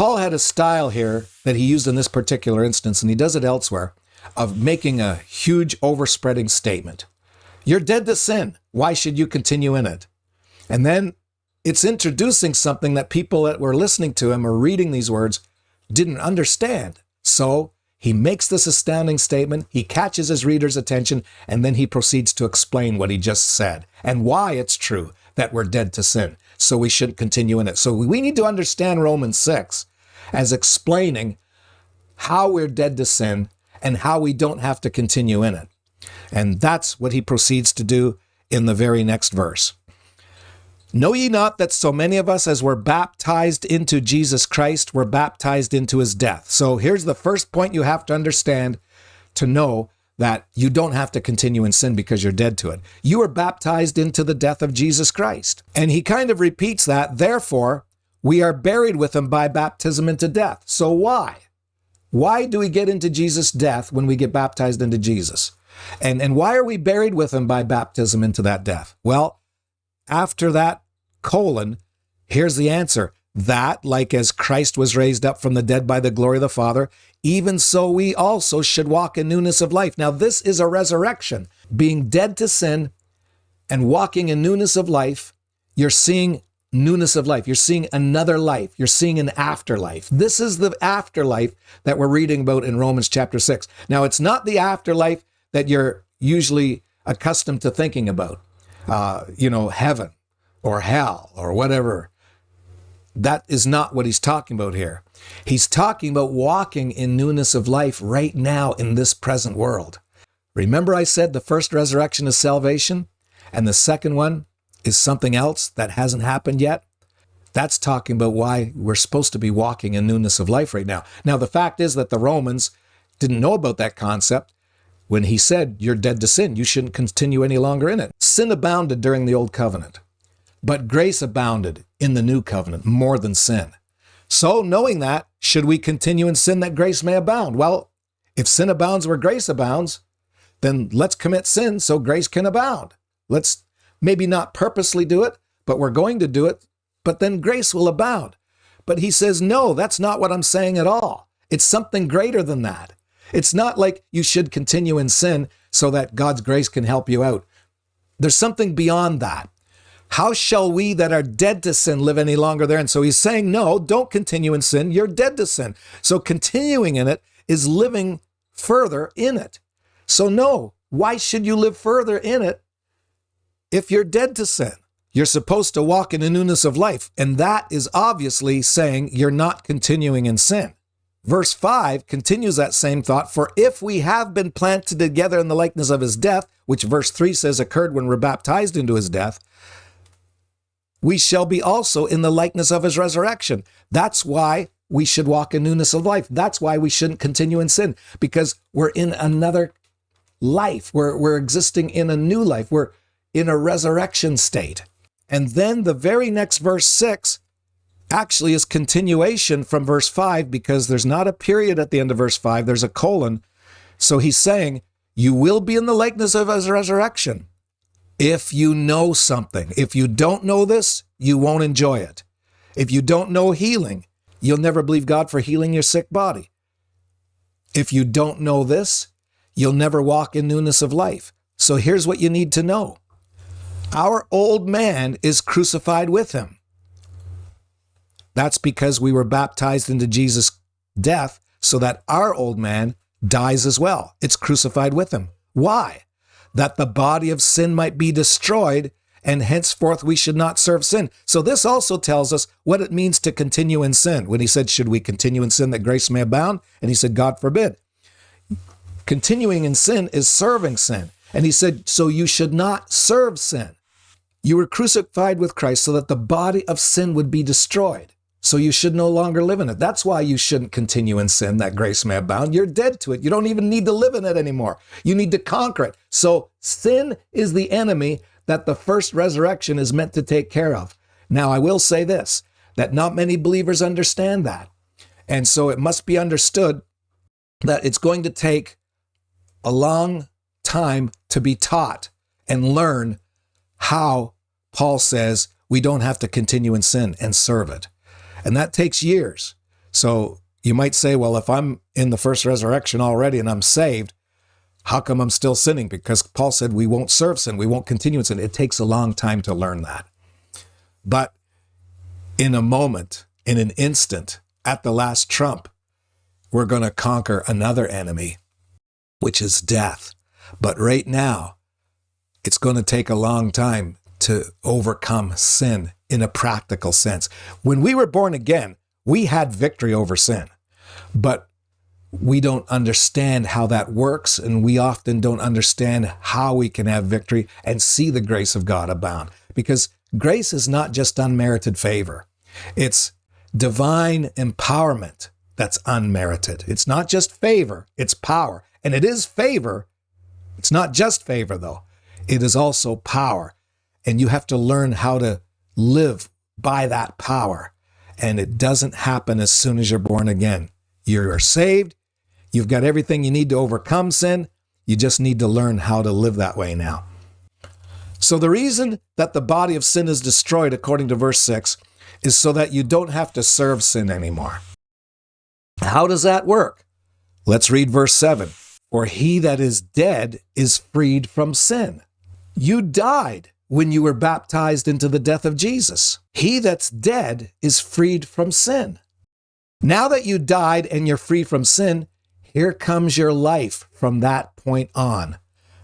Paul had a style here that he used in this particular instance, and he does it elsewhere, of making a huge overspreading statement. You're dead to sin. Why should you continue in it? And then it's introducing something that people that were listening to him or reading these words didn't understand. So he makes this astounding statement, he catches his reader's attention, and then he proceeds to explain what he just said and why it's true that we're dead to sin, so we shouldn't continue in it. So we need to understand Romans 6 as explaining how we're dead to sin and how we don't have to continue in it. And that's what he proceeds to do in the very next verse. Know ye not that so many of us as were baptized into Jesus Christ were baptized into his death? So here's the first point you have to understand to know that you don't have to continue in sin because you're dead to it. You were baptized into the death of Jesus Christ. And he kind of repeats that, therefore, we are buried with him by baptism into death. So why? Why do we get into Jesus' death when we get baptized into Jesus? And why are we buried with him by baptism into that death? Well, after that, here's the answer. That, like as Christ was raised up from the dead by the glory of the Father, even so we also should walk in newness of life. Now, this is a resurrection. Being dead to sin and walking in newness of life, you're seeing newness of life. You're seeing another life. You're seeing an afterlife. This is the afterlife that we're reading about in Romans chapter 6. Now, it's not the afterlife that you're usually accustomed to thinking about, heaven or hell or whatever. That is not what he's talking about here. He's talking about walking in newness of life right now in this present world. Remember I said the first resurrection is salvation, and the second one is something else that hasn't happened yet? That's talking about why we're supposed to be walking in newness of life right now. Now, the fact is that the Romans didn't know about that concept. When he said, you're dead to sin, you shouldn't continue any longer in it. Sin abounded during the old covenant, but grace abounded in the new covenant more than sin. So knowing that, should we continue in sin that grace may abound? Well, if sin abounds where grace abounds, then let's commit sin so grace can abound. Let's maybe not purposely do it, but we're going to do it, but then grace will abound. But he says, no, that's not what I'm saying at all. It's something greater than that. It's not like you should continue in sin so that God's grace can help you out. There's something beyond that. How shall we that are dead to sin live any longer therein? So he's saying, no, don't continue in sin. You're dead to sin. So continuing in it is living further in it. So no, why should you live further in it if you're dead to sin? You're supposed to walk in the newness of life. And that is obviously saying you're not continuing in sin. Verse 5 continues that same thought. For if we have been planted together in the likeness of his death, which verse 3 says occurred when we're baptized into his death, we shall be also in the likeness of his resurrection. That's why we should walk in newness of life. That's why we shouldn't continue in sin, because we're in another life. We're existing in a new life. We're in a resurrection state. And then the very next verse 6 actually is continuation from verse 5, because there's not a period at the end of verse 5, there's a colon. So he's saying, you will be in the likeness of his resurrection if you know something. If you don't know this, you won't enjoy it. If you don't know healing, you'll never believe God for healing your sick body. If you don't know this, you'll never walk in newness of life. So here's what you need to know. Our old man is crucified with him. That's because we were baptized into Jesus' death so that our old man dies as well. It's crucified with him. Why? That the body of sin might be destroyed, and henceforth we should not serve sin. So this also tells us what it means to continue in sin. When he said, should we continue in sin that grace may abound? And he said, God forbid. Continuing in sin is serving sin. And he said, so you should not serve sin. You were crucified with Christ so that the body of sin would be destroyed. So you should no longer live in it. That's why you shouldn't continue in sin that grace may abound. You're dead to it. You don't even need to live in it anymore. You need to conquer it. So sin is the enemy that the first resurrection is meant to take care of. Now, I will say this, that not many believers understand that. And so it must be understood that it's going to take a long time to be taught and learn how Paul says we don't have to continue in sin and serve it. And that takes years. So you might say, well, if I'm in the first resurrection already and I'm saved, how come I'm still sinning? Because Paul said we won't serve sin. We won't continue in sin. It takes a long time to learn that. But in a moment, in an instant, at the last trump, we're going to conquer another enemy, which is death. But right now, it's going to take a long time to overcome sin in a practical sense. When we were born again, we had victory over sin. But we don't understand how that works, and we often don't understand how we can have victory and see the grace of God abound. Because grace is not just unmerited favor. It's divine empowerment that's unmerited. It's not just favor, it's power. And it is favor. It's not just favor, though. It is also power. And you have to learn how to live by that power. And it doesn't happen as soon as you're born again. You're saved. You've got everything you need to overcome sin. You just need to learn how to live that way now. So the reason that the body of sin is destroyed, according to verse 6, is so that you don't have to serve sin anymore. How does that work? Let's read verse 7. For he that is dead is freed from sin. You died when you were baptized into the death of Jesus. He that's dead is freed from sin. Now that you died and you're free from sin, here comes your life from that point on.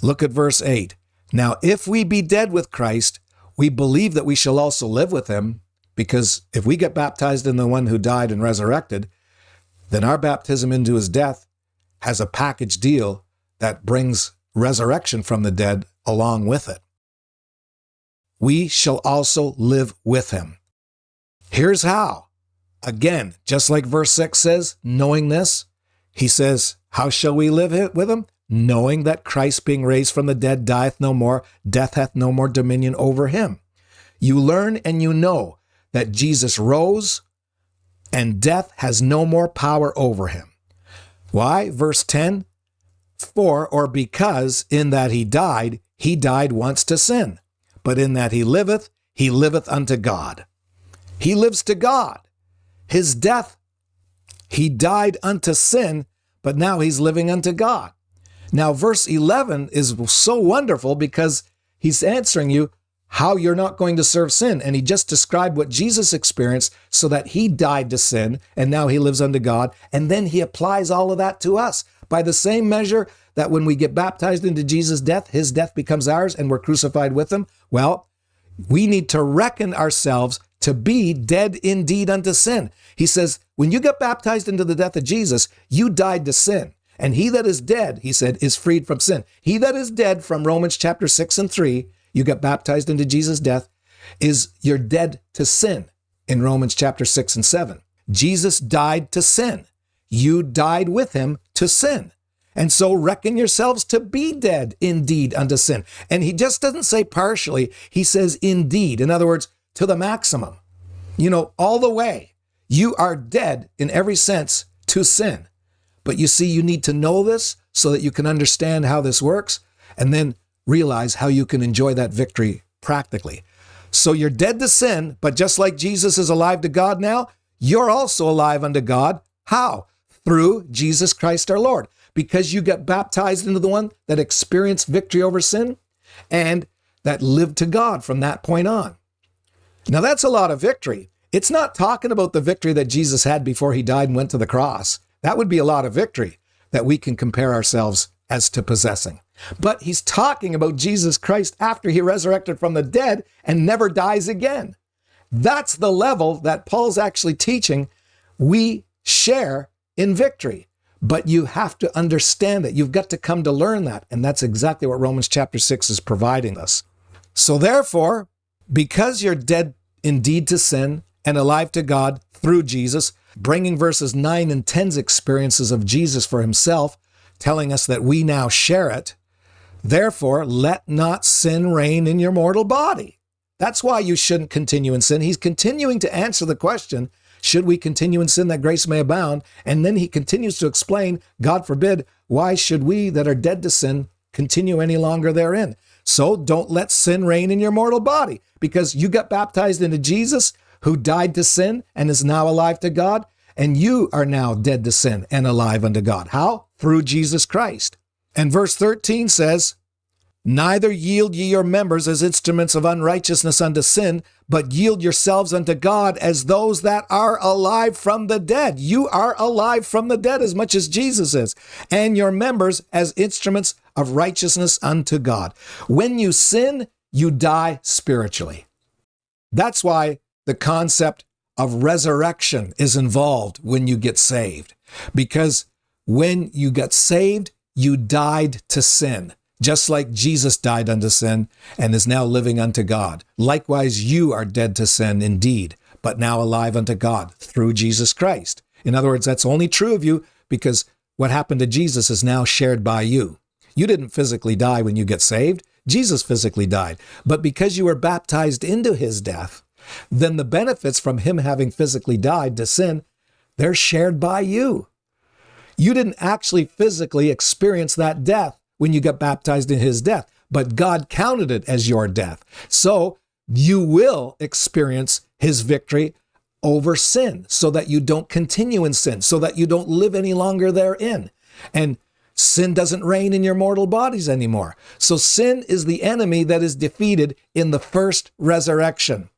Look at verse 8. Now, if we be dead with Christ, we believe that we shall also live with him, because if we get baptized in the one who died and resurrected, then our baptism into his death has a package deal that brings resurrection from the dead along with it. We shall also live with him. Here's how. Again, just like verse 6 says, knowing this, he says, how shall we live with him? Knowing that Christ being raised from the dead dieth no more, death hath no more dominion over him. You learn and you know that Jesus rose and death has no more power over him. Why? Verse 10, for or because in that he died once to sin, but in that he liveth unto God. He lives to God. His death, he died unto sin, but now he's living unto God. Now, verse 11 is so wonderful because he's answering you how you're not going to serve sin. And he just described what Jesus experienced so that he died to sin and now he lives unto God. And then he applies all of that to us by the same measure that when we get baptized into Jesus' death, his death becomes ours and we're crucified with him. Well, we need to reckon ourselves to be dead indeed unto sin. He says, when you get baptized into the death of Jesus, you died to sin. And he that is dead, he said, is freed from sin. He that is dead from Romans chapter 6 and 3, you get baptized into Jesus' death, you're dead to sin in Romans chapter 6 and 7. Jesus died to sin. You died with him to sin. And so reckon yourselves to be dead indeed unto sin. And he just doesn't say partially, he says indeed. In other words, to the maximum. All the way. You are dead in every sense to sin. But you see, you need to know this so that you can understand how this works and then realize how you can enjoy that victory practically. So you're dead to sin, but just like Jesus is alive to God now, you're also alive unto God. How? Through Jesus Christ our Lord. Because you get baptized into the one that experienced victory over sin and that lived to God from that point on. Now that's a lot of victory. It's not talking about the victory that Jesus had before he died and went to the cross. That would be a lot of victory that we can compare ourselves as to possessing. But he's talking about Jesus Christ after he resurrected from the dead and never dies again. That's the level that Paul's actually teaching we share in victory. But you have to understand that. You've got to come to learn that. And that's exactly what Romans chapter 6 is providing us. So therefore, because you're dead indeed to sin and alive to God through Jesus, bringing verses 9 and 10's experiences of Jesus for himself, telling us that we now share it, therefore, let not sin reign in your mortal body. That's why you shouldn't continue in sin. He's continuing to answer the question, should we continue in sin that grace may abound? And then he continues to explain, God forbid, why should we that are dead to sin continue any longer therein? So don't let sin reign in your mortal body, because you got baptized into Jesus, who died to sin and is now alive to God. and you are now dead to sin and alive unto God. How? Through Jesus Christ. And verse 13 says, neither yield ye your members as instruments of unrighteousness unto sin, but yield yourselves unto God as those that are alive from the dead. You are alive from the dead as much as Jesus is, and your members as instruments of righteousness unto God. When you sin, you die spiritually. That's why the concept of resurrection is involved when you get saved. Because when you got saved, you died to sin, just like Jesus died unto sin and is now living unto God. Likewise, you are dead to sin indeed, but now alive unto God through Jesus Christ. In other words, that's only true of you because what happened to Jesus is now shared by you. You didn't physically die when you get saved. Jesus physically died. But because you were baptized into his death, then the benefits from him having physically died to sin, they're shared by you. You didn't actually physically experience that death when you got baptized in his death, but God counted it as your death. So you will experience his victory over sin so that you don't continue in sin, so that you don't live any longer therein. And sin doesn't reign in your mortal bodies anymore. So sin is the enemy that is defeated in the first resurrection.